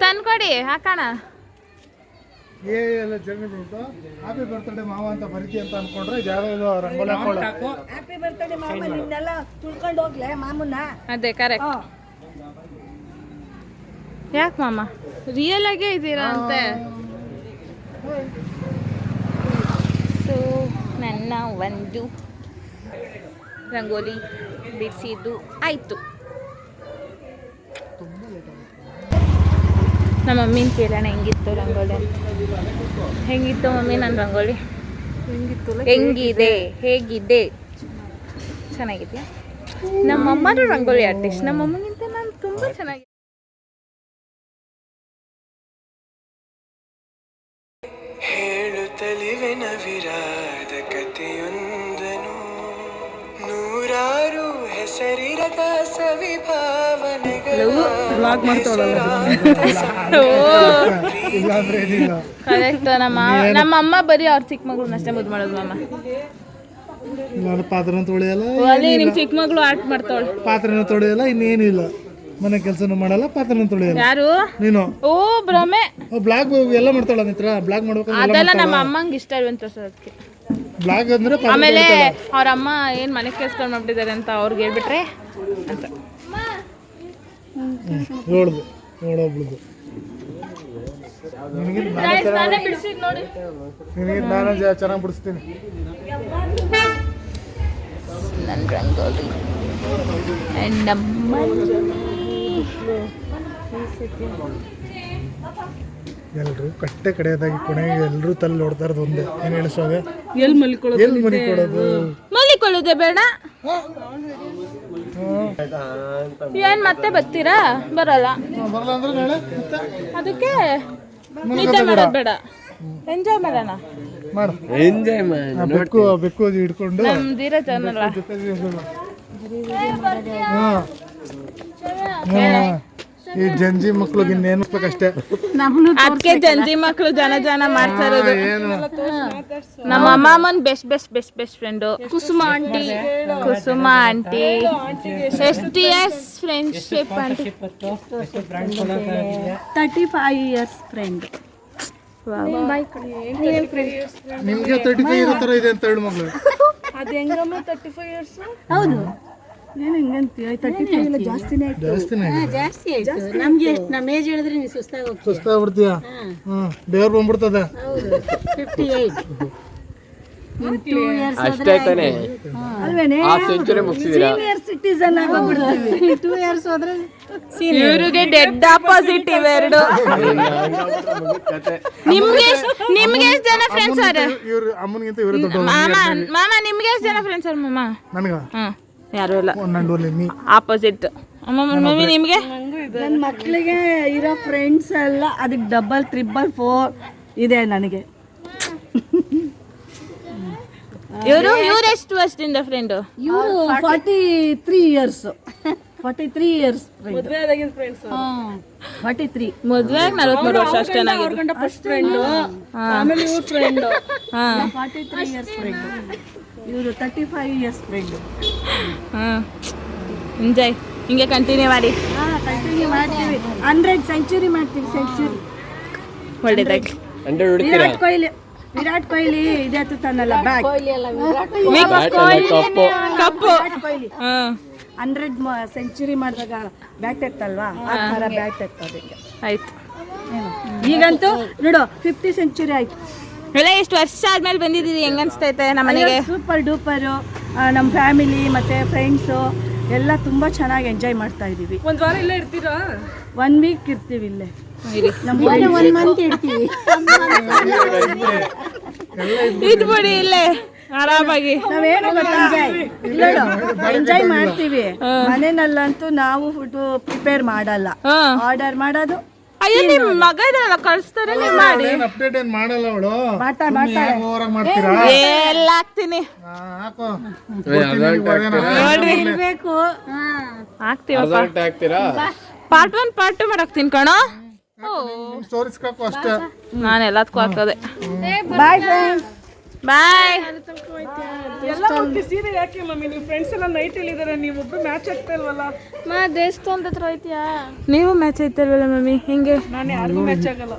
Speaker 2: ತಂದ್ಕೊಡಿ ಹಾಕೋಣ.
Speaker 3: ಎಲ್ಲ ಜರ್ನಿ ಬಿಟ್ಟು ಹ್ಯಾಪಿ ಬರ್ತ್ಡೇ ಮಾವ ಅಂತ ಬರೀತಿ ಅಂತ ಅನ್ಕೊಂಡ್ರೆ ಯಾವ್ದು ರಂಗೋಲಿ ಹಾಕೊಳ್ಳ.
Speaker 5: ಹ್ಯಾಪಿ ಬರ್ತಡೇ ಮಾಮ, ನಿನ್ನೆಲ್ಲ ತುಳ್ಕೊಂಡು ಹೋಗ್ಲೆ ಮಾಮನ್ನ.
Speaker 2: ಅದೇ ಕರೆಕ್ಟ್. ಯಾಕೆ ಮಾಮ ರಿಯಲ್ ಆಗೇ ಇದ್ದೀರಾ ಅಂತೆ? ಸೊ ನನ್ನ ಒಂದು ರಂಗೋಲಿ ಬಿಡಿಸಿದ್ದು ಆಯಿತು. ನಮ್ಮ ಮಮ್ಮಿನ ಕೇಳೋಣ ಹೆಂಗಿತ್ತು ರಂಗೋಲಿ ಅಂತ. ಹೆಂಗಿತ್ತು ಮಮ್ಮಿ ನನ್ನ ರಂಗೋಲಿ? ಹೆಂಗಿದೆ? ಹೇಗಿದೆ? ಚೆನ್ನಾಗಿದೆಯಾ? ನಮ್ಮಮ್ಮನೂ ರಂಗೋಲಿ ಆರ್ಟಿಸ್ಟ್. ನಮ್ಮಮ್ಮಗಿಂತ ನಾನು ತುಂಬ ಚೆನ್ನಾಗಿ
Speaker 7: ಹೇಳುತ್ತಲಿವೆ ನವಿರಾದ ಕಥೆಯೊಂದನು, ನೂರಾರು ಹೆಸರಿರದ ಸವಿಭಾವನೆಗಳು.
Speaker 3: ಇಲ್ಲಾಂದ್ರೆ ಏನಿಲ್ಲ.
Speaker 2: ಕರೆಕ್ಟ್. ನಮ್ಮಮ್ಮ ಬರೀ ಅವ್ರ ಚಿಕ್ಕ ಮಗಳನ್ನ ಅಷ್ಟೇ ಮುದ್ದು ಮಾಡೋದು ಮಾಮ.
Speaker 3: ನಾನು ಪಾತ್ರನೂ ತೊಳೆಯಲ್ಲ,
Speaker 2: ಅಲ್ಲಿ ನಿಮ್ಮ ಚಿಕ್ಕ ಮಗಳು ಆರ್ಟ್ ಮಾಡ್ತಾವಳೆ.
Speaker 3: ಪಾತ್ರನೂ ತೊಳೆಯಲ್ಲ, ಇನ್ನೇನಿಲ್ಲ. ಮನೆ ಕೆಲಸನೂ ಮಾಡಲ್ಲ, ಪಾತ್ರನೂ ತೊಳೆಯಲ್ಲ.
Speaker 2: ಯಾರು
Speaker 3: ನೀನು?
Speaker 2: ಓ ಭ್ರಮೆ.
Speaker 3: ಬ್ಲಾಗ್ ಎಲ್ಲ ಮಾಡ್ತಾಳ ನಿತ್ರ. ಬ್ಲಾಗ್ ಮಾಡ್ಬೇಕು
Speaker 2: ಅದೆಲ್ಲ ನಮ್ಮ ಅಮ್ಮಂಗೆ ಇಷ್ಟ ಇಲ್ವಂತ ತೋರ್ಸೋದಕ್ಕೆ.
Speaker 3: ಬ್ಲಾಗ್ ಅಂದ್ರೆ
Speaker 2: ಆಮೇಲೆ ಅವ್ರ ಅಮ್ಮ ಏನ್ ಮನೆ ಕೆಲ್ಸಗಳು ಮಾಡ್ಬಿಟ್ಟಿದ್ದಾರೆ ಅಂತ ಅವ್ರಿಗೆ ಹೇಳ್ಬಿಟ್ರೆ ಅಂತ
Speaker 3: ಹೇಳುದು ಹೇಳೋಬ್ಳುದು. ನಿನಗೆ ನಾನು ಚೆನ್ನಾಗಿ ಬಿಡಿಸ್ತೀನಿ.
Speaker 2: ನನ್ನ ರಂಗೋಲಿ
Speaker 3: ಎಲ್ರು ಕಟ್ಟೆ ಕಡೆಯದಾಗಿ ಕೊನೆಗೆ ಎಲ್ರು ತಲೆ ನೋಡ್ತಾ ಇರೋದು ಒಂದೇ. ಏನ್ ಹೇಳಿಸುವಾಗ
Speaker 4: ಎಲ್ಲಿ ಮಲ್ಕೊಳ್ಳೋದು?
Speaker 3: ಎಲ್ಲಿ ಮನಿ ಕೊಡೋದು?
Speaker 2: ಮಲ್ಲಿಕೊಳ್ಳೋದೆ ಬೇಡ. ಏನ್ ಮತ್ತೆ ಬರ್ತೀರಾ? ಬರಲ್ಲ.
Speaker 3: ಬರಲ್ಲ ಅಂದ್ರೆ ನಾಳೆ ಮತ್ತೆ
Speaker 2: ಅದಕ್ಕೆ ನಿದ್ದೆ ಮಾಡೋದು ಬೇಡ, ಎಂಜಾಯ್ ಮಾಡೋಣ.
Speaker 3: ಮಾಡು ಎಂಜಾಯ್ ಮಾಡಿ. ಬೆಕ್ಕು ಬೆಕ್ಕು ಹಿಡ್ಕೊಂಡು
Speaker 2: ನಮ್ ಧೀರಜ್ ಅನ್ನಲ್ಲ.
Speaker 3: ಈ ಜಂಜಿ ಮಕ್ಳಿಗೆ ಇನ್ನೇನು ಅಷ್ಟೇ.
Speaker 2: ಅದಕ್ಕೆ ಜಂಜಿ ಮಕ್ಳು ಜನ ಮಾಡ್ತಾ ಇರೋದು. ನಮ್ಮ ಅಮ್ಮಮ್ಮನ್ ಬೆಸ್ಟ್ ಫ್ರೆಂಡು ಕುಸುಮ ಆಂಟಿ. ಎಷ್ಟು years friendship aunty?
Speaker 5: 35 years friend.
Speaker 3: ನಿಮ್ಗೆ 35 ಇರೋ ತರ ಇದೆ ಅಂತ ಹೇಳಿ ಮಗಳು.
Speaker 4: ಅದು ಹೆಂಗಮ್ಮ 35 years?
Speaker 5: ಹೌದು, ಏನು ಹಿಂಗಂತೀಯ? 35 ಇಲ್ಲ, ಜಾಸ್ತಿನೇ ಆಯ್ತು.
Speaker 3: ಜಾಸ್ತಿ
Speaker 5: ನಮ್ಗೆ ನಮ್ಮ ಏಜ್ ಹೇಳಿದ್ರೆ ನೀವು
Speaker 3: ಸುಸ್ತಾಗ್ಬಿಡ್ತೀಯ. ದೇವ್ರು ಬಂದ್ಬಿಡ್ತದೆ.
Speaker 5: 58. 2 years ಅಲ್ವೇನೆ? ಸೀನಿಯರ್ ಸಿಟಿಸನ್ ಆಗೋಗ್ಬಿಡ್ತೀವಿ. 2 years ಹೋದ್ರೆ
Speaker 2: ಇವ್ರಿಗೆ ಡೆಡ್ ಆಪೋಸಿಟ್ ಇವೆರಡು. ನಿಮ್ಗೆ ಎಷ್ಟು ಜನ ಫ್ರೆಂಡ್ಸ್ ಅವ್ರ?
Speaker 3: ಇವ್ರು ಅಮ್ಮನಿಗಿಂತ ಇವ್ರೆ ದೊಡ್ಡ.
Speaker 2: ಮಾಮ ನಿಮ್ಗೆ ಎಷ್ಟು ಜನ ಫ್ರೆಂಡ್ಸ್ ಅವ್ರ ಮಾಮ?
Speaker 3: ನನಗ
Speaker 2: ಯಾರು ಇಲ್ಲ, ಆಪೋಸಿಟ್. ಮಮ್ಮಿ ನಿಮ್ಗೆ?
Speaker 5: ನನ್ನ ಮಕ್ಕಳಿಗೆ ಇರೋ ಫ್ರೆಂಡ್ಸ್ ಎಲ್ಲ ಅದಕ್ಕೆ 3, 4 ಇದೆ ನನಗೆ.
Speaker 2: ಇವ್ರು ಎಷ್ಟು ವರ್ಷದಿಂದ ಫ್ರೆಂಡು?
Speaker 5: ಇವರು 43 years. 43 years friend.
Speaker 4: ಮದುವೆ ಆದಾಗಿನ ಫ್ರೆಂಡ್ಸ್.
Speaker 5: 43.
Speaker 2: ಮದ್ವೆ 43 ವರ್ಷ ಅಷ್ಟೇ.
Speaker 4: ಫಸ್ಟ್ ಫ್ರೆಂಡು, ಆಮೇಲೆ ಇವ್ರ ಫ್ರೆಂಡು.
Speaker 5: 43 years friend. ಇವರು 35 years ಫ್ರೆಂಡು.
Speaker 2: ಎಂಜಾಯ್, ಹಿಂಗೆ ಕಂಟಿನ್ಯೂ ಮಾಡಿ.
Speaker 5: ಕಂಟಿನ್ಯೂ ಮಾಡ್ತೀವಿ. 100 ಸೆಂಚುರಿ ಮಾಡ್ತೀವಿ. ಸೆಂಚುರಿ
Speaker 2: ಒಳ್ಳೇದಾಗಿ.
Speaker 5: ವಿರಾಟ್ ಕೊಹ್ಲಿ ಇದೆ ತಾನಲ್ಲ ಬ್ಯಾಟ್.
Speaker 2: ಕಪ್ಪು
Speaker 5: 100 ಸೆಂಚುರಿ ಮಾಡಿದಾಗ ಬ್ಯಾಟ್ ಎತ್ತಲ್ವಾ, ಆ ಥರ ಬ್ಯಾಟ್ ಎತ್ತೋದಕ್ಕೆ
Speaker 2: ಆಯ್ತು.
Speaker 5: ಈಗಂತೂ ನೋಡು 50 ಸೆಂಚುರಿ ಆಯ್ತು.
Speaker 2: ಎಲ್ಲ ಎಷ್ಟು ವರ್ಷ ಆದ್ಮೇಲೆ ಬಂದಿದ್ದೀರಿ, ಹೆಂಗ ಅನ್ಸ್ತೈತೆ? ನಮ್ಮ ಮನೆಗೆ
Speaker 5: ಸೂಪರ್ ಡೂಪರು. ನಮ್ಮ ಫ್ಯಾಮಿಲಿ ಮತ್ತೆ ಫ್ರೆಂಡ್ಸು ಎಲ್ಲ ತುಂಬಾ ಚೆನ್ನಾಗಿ ಎಂಜಾಯ್ ಮಾಡ್ತಾ ಇದೀವಿ.
Speaker 4: ಒಂದ್ ವಾರ ಇಲ್ಲೇ ಇರ್ತೀರಾ?
Speaker 5: 1 week ಇರ್ತೀವಿ ಇಲ್ಲೇ. ನಮ್ಮ 1 month ಇರ್ತೀವಿ.
Speaker 2: ಇದ್ಬಿಡಿ ಇಲ್ಲೇ ಆರಾಮಾಗಿ.
Speaker 5: ನಾವೇನು ಎಂಜಾಯ್ ಮಾಡ್ತೀವಿ. ಮನೆಯಲ್ಲಂತೂ ನಾವು ಫುಡ್ ಪ್ರಿಪೇರ್ ಮಾಡಲ್ಲ, ಆರ್ಡರ್ ಮಾಡೋದು.
Speaker 2: ಅಯ್ಯೋ, ನಿಮ್ ಮಗ ಇದೆಲ್ಲ ಕಳಿಸ್ತಾರೆ, ನೀವು ಮಾಡಿ.
Speaker 3: ಅಪ್ಡೇಟ್ ಏನ್ ಮಾಡಲ್ಲ ಅವಳು.
Speaker 5: ಮಾಡ್ತಾರೆ.
Speaker 3: ಮಾಡ್ತೀರಾ?
Speaker 2: ಎಲ್ಲ ಹಾಕ್ತೀನಿ,
Speaker 3: ಹಾಕೋ
Speaker 5: ಬೇಕು.
Speaker 2: ಹಾಕ್ತೀವಪ್ಪ. ಪಾರ್ಟ್ 1 ಪಾರ್ಟ್ 2 ಮಾಡಾಕ್ತೀನಿ ಕಣೋ.
Speaker 3: ಸ್ಟೋರೀಸ್ ಹಾಕೋ ಅಷ್ಟೇ.
Speaker 2: ನಾನು ಎಲ್ಲದಕ್ಕೂ ಹಾಕೋದೆ.
Speaker 5: Bye friends.
Speaker 2: ಬಾಯ್.
Speaker 4: ಎಲ್ಲ ಹೋಗ್ತಿ ಸೀರೆ ಯಾಕೆ ಮಮ್ಮಿ? ನೀವು ಫ್ರೆಂಡ್ಸ್ ಎಲ್ಲ ನೈಟ್ ಇಲ್ಲಿದ್ದಾರೆ, ನೀವೊಬ್ರು ಮ್ಯಾಚ್ ಆಗ್ತಾ ಇಲ್ವಲ್ಲ?
Speaker 2: ದೇವಸ್ಥಾನದ ಹತ್ರ ಐತಿಯಾ? ನೀವು ಮ್ಯಾಚ್ ಐತಲ್ವಲ್ಲ ಮಮ್ಮಿ? ಹಿಂಗೆ
Speaker 4: ನಾನು ಯಾರಿಗೂ ಮ್ಯಾಚ್ ಆಗಲ್ಲ.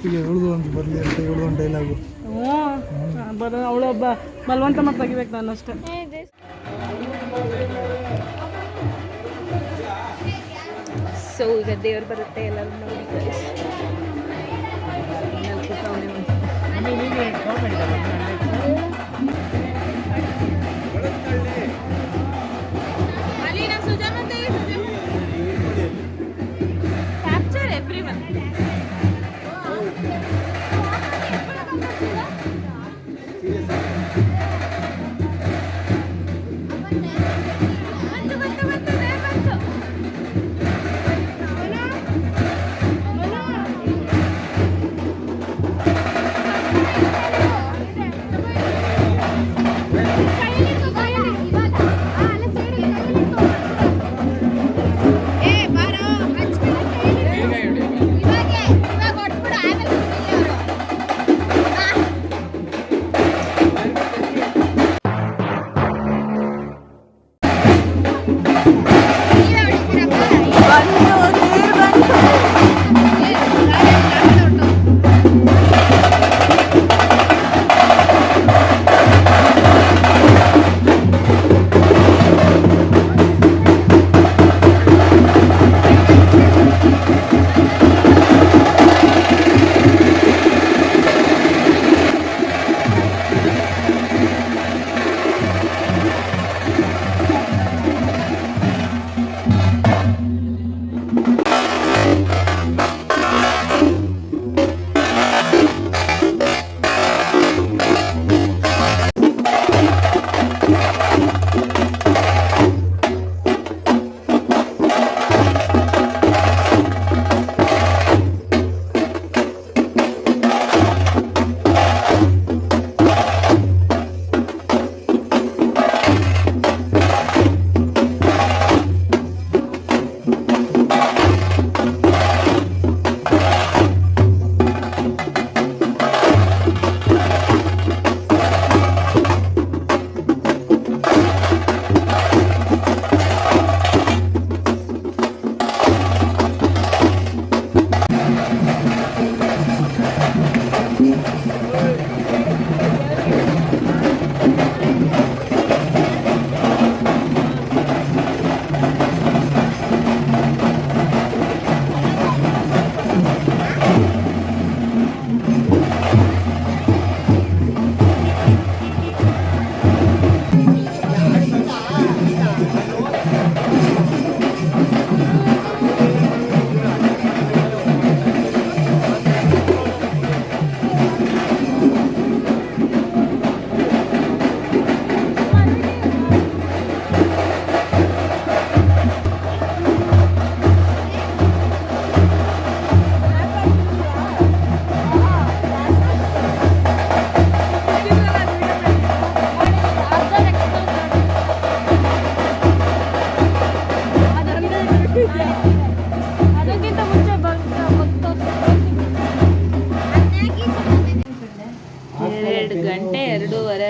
Speaker 3: ಹೇಳುದು ಅಂತ ಬರಲಿ ಅಂತ ಹೇಳುದು ಒಂದು ಡೈಲಾಗು.
Speaker 4: ಬರೋ ಅವಳೊಬ್ಬ ಬಲವಂತ ಮಾಡಿ ತೆಗಿಬೇಕು ನಾನು ಅಷ್ಟೇ.
Speaker 2: ಸೊ ಈಗ ದೇವ್ರು ಬರುತ್ತೆ, ಎಲ್ಲರೂ ನೋಡಿ guys. Capture everyone.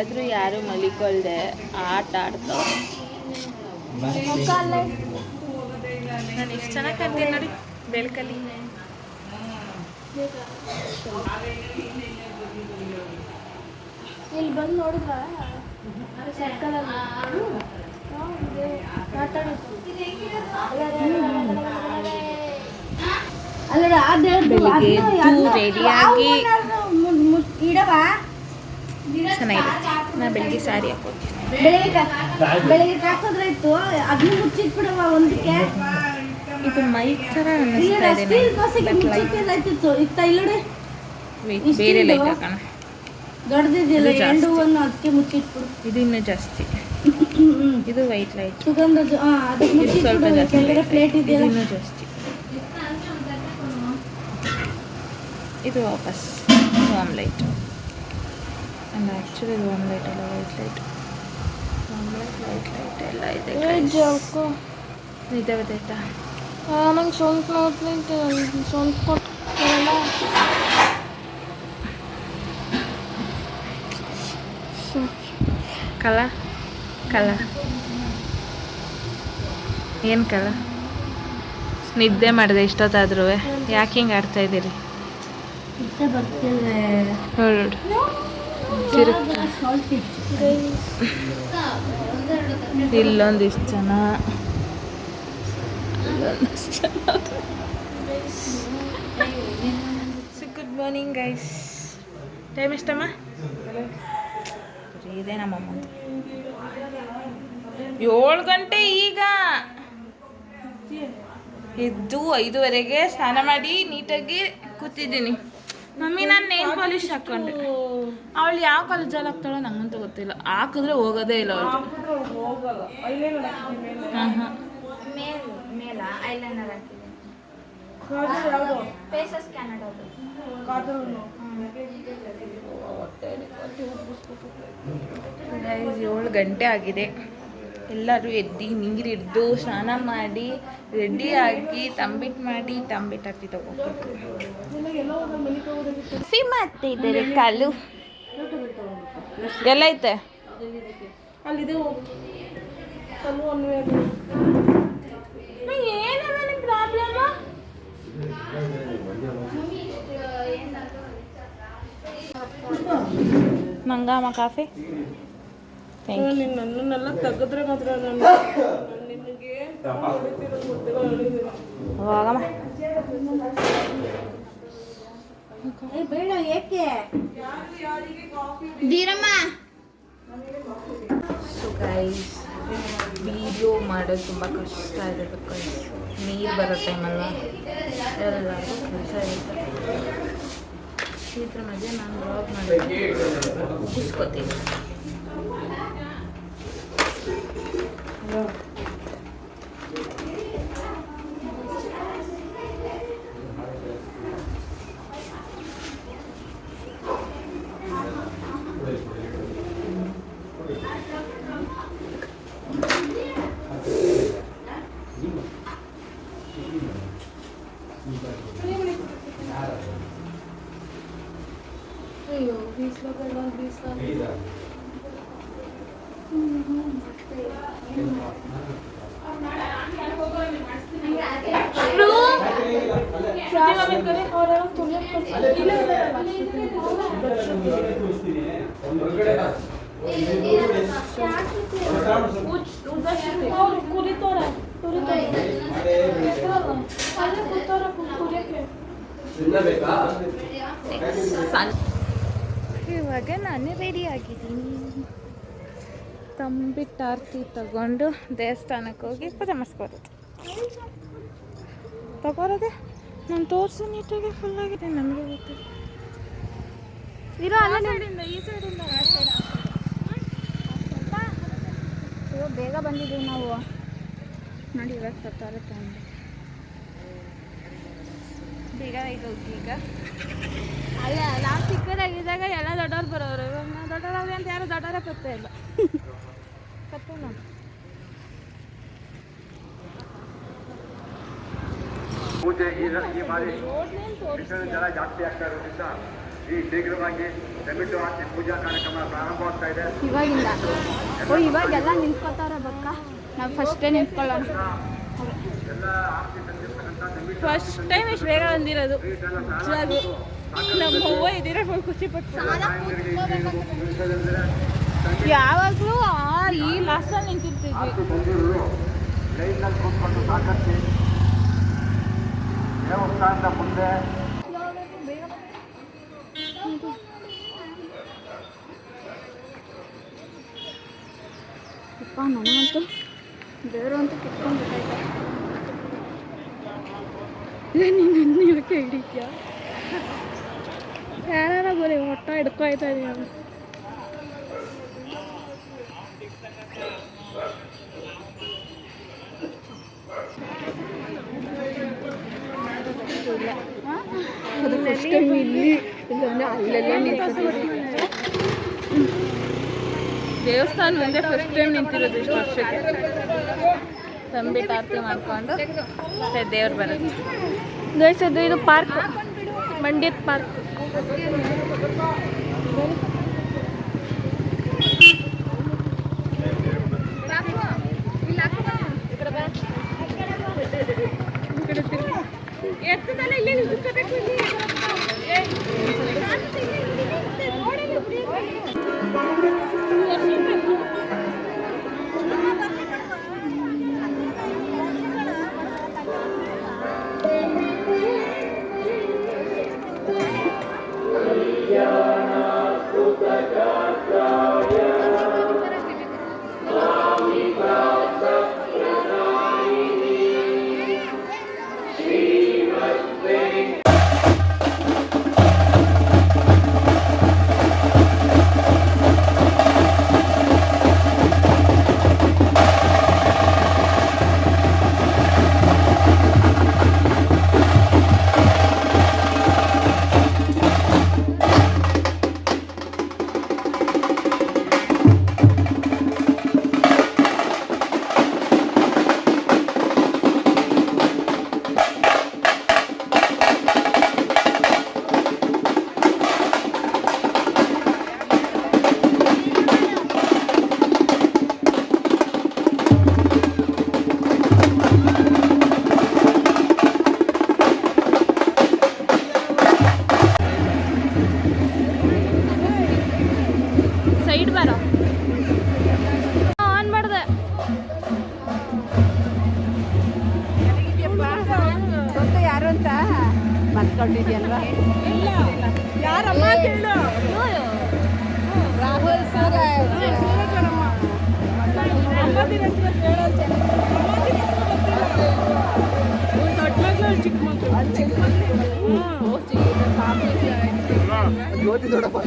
Speaker 2: ಆದ್ರೂ ಯಾರು ಮಲಿಕೊಳ್ದೆ ಆಟ ಆಡ್ತಾವೆ. ನಾನು ಎಷ್ಟು ಚೆನ್ನಾಗಿ ಕಾಣ್ತೀನಿ ನೋಡಿ ಬೆಳಕಲ್ಲಿ.
Speaker 5: ಇಲ್ಲಿ ಬಂದು ನೋಡಿದ್ರ
Speaker 2: ರೆಡಿಯಾಗಿ ಚೆನ್ನಾಗಿದೆ. ನಾ ಬೆಳಿಗ್ಗೆ ಸ್ಯಾರಿ ಹಾಕೋತೀನಿ.
Speaker 5: ಬೆಳಿಗ್ಗೆ ಹಾಕೋದ್ರೆ ಇತ್ತು ಅದನ್ನ ಮುಚ್ಚಿಟ್ಬಿಡವ ಒಂದಕ್ಕೆ.
Speaker 2: ಇದು ಮೈಕ್ ತರ ಅನ್ನಿಸ್ತಾ ಇದೆ. ಬೇರೆ ಲೈಟ್ ಹಾಕೋಣ.
Speaker 5: ದೊಡ್ಡದಿದೆಯಲ್ಲ ಎರಡು ಹೂವನ್ನು ಅದಕ್ಕೆ ಮುಚ್ಚಿಟ್ಬಿಡು.
Speaker 2: ಇದು ಇನ್ನೂ ಜಾಸ್ತಿ. ಇದು ವೈಟ್ ಲೈಟ್
Speaker 5: ಸುಗಂಧ ಅದಕ್ಕೆ ಮುಚ್ಚಿಟ್ಬಿಡು. ಕೆಳಗಡೆ ಪ್ಲೇಟ್ ಇದೆಯಲ್ಲ
Speaker 2: ಇನ್ನೂ ಜಾಸ್ತಿ. ಇದು ವಾಪಸ್ warm light. Actually warm light ಅಲ್ಲ, white light. Warm light, white light ಎಲ್ಲ ಇದೆ. ನಿದ್ದೆ ಗೊತ್ತಾಯ್ತಾ?
Speaker 5: ನಂಗೆ ಸೊಂಟು ನೋಡ್ಲಿಕ್ಕೆ ಸೊಂಟು ಕೊಟ್ಟು
Speaker 2: ಕಲ ಕಲ ಏನು ಕಲ ನಿದ್ದೆ ಮಾಡಿದೆ ಇಷ್ಟೊತ್ತಾದ್ರೂ ಯಾಕೆ ಹಿಂಗೆ ಆಡ್ತಾ ಇದ್ದೀರಿ ನೋಡು ಇಲ್ಲೊಂದಿಷ್ಟು ಜನ ಗುಡ್ ಮಾರ್ನಿಂಗ್ ಗೈಸ್ ಟೈಮ್ ಎಷ್ಟಮ್ಮ ಇದೇ ನಮ್ಮಮ್ಮ 7 ಗಂಟೆ ಈಗ ಎದ್ದು 5:30 ಸ್ನಾನ ಮಾಡಿ ನೀಟಾಗಿ ಕೂತಿದ್ದೀನಿ. ಮಮ್ಮಿ ನಾನು ನೇಲ್ ಪಾಲಿಶ್ ಹಾಕ್ಕೊಂಡೆ. ಅವಳು ಯಾವ ಕಾಲೇಜಲ್ಲಿ ಹಾಕ್ತಾಳೋ ನಂಗಂತೂ ಗೊತ್ತಿಲ್ಲ. ಹಾಕಿದ್ರೆ ಹೋಗೋದೇ ಇಲ್ಲ ಅವಳು. ಹಾಂ ಹಾಂ ಗೈಸ್ 7 ಗಂಟೆ ಆಗಿದೆ. ಎಲ್ಲರೂ ಎದ್ದು ನೀರು ಹಿಡ್ದು ಸ್ನಾನ ಮಾಡಿ ರೆಡಿ ಆಗಿ ತಂಬಿಟ್ಟು ಮಾಡಿ ತಂಬಿಟ್ಟು ಹಾಕಿ ತಗೋಬೇಕು. ಮತ್ತೆ ಇದ್ದಾರೆ ಕಾಲು ಎಲ್ಲ ಐತೆ ಏನು ನನಗೆ ಪ್ರಾಬ್ಲಮ್. ಮಂಗಮ್ಮ ಕಾಫಿ
Speaker 4: ನನ್ನೆಲ್ಲ ತೆಗೆದ್ರೆ ಮಾತ್ರ ನಿನಗೆ
Speaker 2: ಹೋಗಮ್ಮ.
Speaker 5: ಬೇಡ ಏಕೆ ದೀರಮ್ಮ.
Speaker 2: ಸೊ ಗೈಸ್ ವಿಡಿಯೋ ಮಾಡೋದು ತುಂಬ ಕಷ್ಟ ಇದೆ. ಬಿಕಾಸ್ ನೀರು ಬರೋ ಟೈಮಲ್ಲ ಎಲ್ಲರಿಗೂ ಕೆಲಸ ಇರುತ್ತೆ. ಇದ್ರ ಮಧ್ಯೆ ನಾನು ವ್ಲಾಗ್ ಮಾಡಿ ಮುಗಿಸ್ಕೊತೀನಿ. ಅಯ್ಯೋ ಇವಾಗ ನಾನು ರೆಡಿ ಆಗಿದ್ದೀನಿ. ತಂಬಿಟ್ಟು ಆರತಿ ತಗೊಂಡು ದೇವಸ್ಥಾನಕ್ಕೆ ಹೋಗಿ ಪೂಜೆ ಮಾಡಿಸ್ಕೊಡೋದು. ತಗೋರೋದೆ ನಾನು ತೋರಿಸು ನೀಟಾಗಿ ಫುಲ್ ಆಗಿದೆ. ನಮಗೆ ಗೊತ್ತಿಲ್ಲ ಇರೋ ಅಲ್ಲ ಸೈಡಿಂದ ಈ ಸೈಡಿಂದ
Speaker 5: ಬೇಗ ಬಂದಿದ್ದೀವಿ ನಾವು.
Speaker 2: ನೋಡಿ ಇವಾಗ ತರ್ತಾರೆ ತಂದು ಬೇಗ ಈಗ ಅಲ್ಲ ನಾವು ಚಿಕ್ಕದಾಗಿದ್ದಾಗ ಎಲ್ಲ ದೊಡ್ಡವ್ರು ಬರೋರು. ಇವಾಗ ನಾವು ದೊಡ್ಡವ್ರಾಗ್ರಿ ಅಂತ ಯಾರು ದೊಡ್ಡವರೇ ಪತ್ತೆ ಇಲ್ಲ. ಪತ್ತೆ ನೋಡಿ
Speaker 8: ಪೂಜೆ ಈ ಬಾರಿ ಜನ ಜಾಸ್ತಿ ಆಗ್ತಾ ಇರೋದ್ರಿಂದ ಈ ಶೀಘ್ರವಾಗಿ ದಯವಿಟ್ಟು ಆರತಿ ಪೂಜಾ ಕಾರ್ಯಕ್ರಮ ಪ್ರಾರಂಭವಾಗ್ತಾ ಇದೆ.
Speaker 5: ಇವಾಗಿಂದ ಇವಾಗೆಲ್ಲ ನಿಂತ್ಕೊತಾರ ಬಕ್ಕ. ನಾವು ಫಸ್ಟೇ ನಿಂತ್ಕೊಳ್ಳೋಣ.
Speaker 2: ಫಸ್ಟ್ ಟೈಮ್ ಇಷ್ಟು ಬೇಗ ಬಂದಿರೋದು. ನಮ್ಮ ಅವ್ವ ಇದ್ದೀರ ಖುಷಿ ಪಟ್ಟು. ಯಾವಾಗಲೂ ಈ ಲಾಸ್ಟಲ್ಲಿ ನಿಂತಿರ್ತಿದ್ವಿ.
Speaker 8: ದೇವಸ್ಥಾನದ ಮುಂದೆ
Speaker 5: ಅಪ್ಪ ನನಗಂತೂ ದೇವರು ಅಂತೂ ಕಿತ್ಕೊಂಡ್ಬಿಟ್ಟೈತೆ. ನೀನು ನನ್ನ ಯಾಕೆ ಹಿಡಿತೀಯ? ಯಾರ ಬರೀ ಹೊಟ್ಟ ಹಿಡ್ಕೊಯ್ತಾ ಇದೀಯ. ಅದು ಫಸ್ಟ್ ಟೈಮ್ ಇಲ್ಲಿ ಇಲ್ಲಾಂದ್ರೆ ಅಲ್ಲೆಲ್ಲ
Speaker 2: ದೇವಸ್ಥಾನ ಮುಂದೆ ಫಸ್ಟ್ ಟೈಮ್ ನಿಂತಿರೋದು ಇಷ್ಟು ವರ್ಷಕ್ಕೆ. ತಂಬಿಟ್ಟು ಆರತಿ ಮಾಡ್ಕೊಂಡು ಮತ್ತೆ ದೇವ್ರು ಬರೋದು.
Speaker 5: ಗೈಸದು ಇದು ಪಾರ್ಕ್, ಮಂಡ್ಯದ ಪಾರ್ಕ್.
Speaker 4: ಕೇಳು.
Speaker 2: ರಾಹುಲ್
Speaker 4: ಸೂರಜರಮ್ಮ. ಅಮ್ಮಂದಿರ ಹೆಸರು ಕೇಳೋದು. ಅಮ್ಮಂದಿರ ಹೆಸರು ಗೊತ್ತಿಲ್ಲ. ಅವ್ಳು ದೊಡ್ಡ ಮಗಳು, ಅವ್ಳು ಚಿಕ್ಕ ಮಗಳು.
Speaker 3: ಜ್ಯೋತಿ ದೊಡ್ಡಪ್ಪ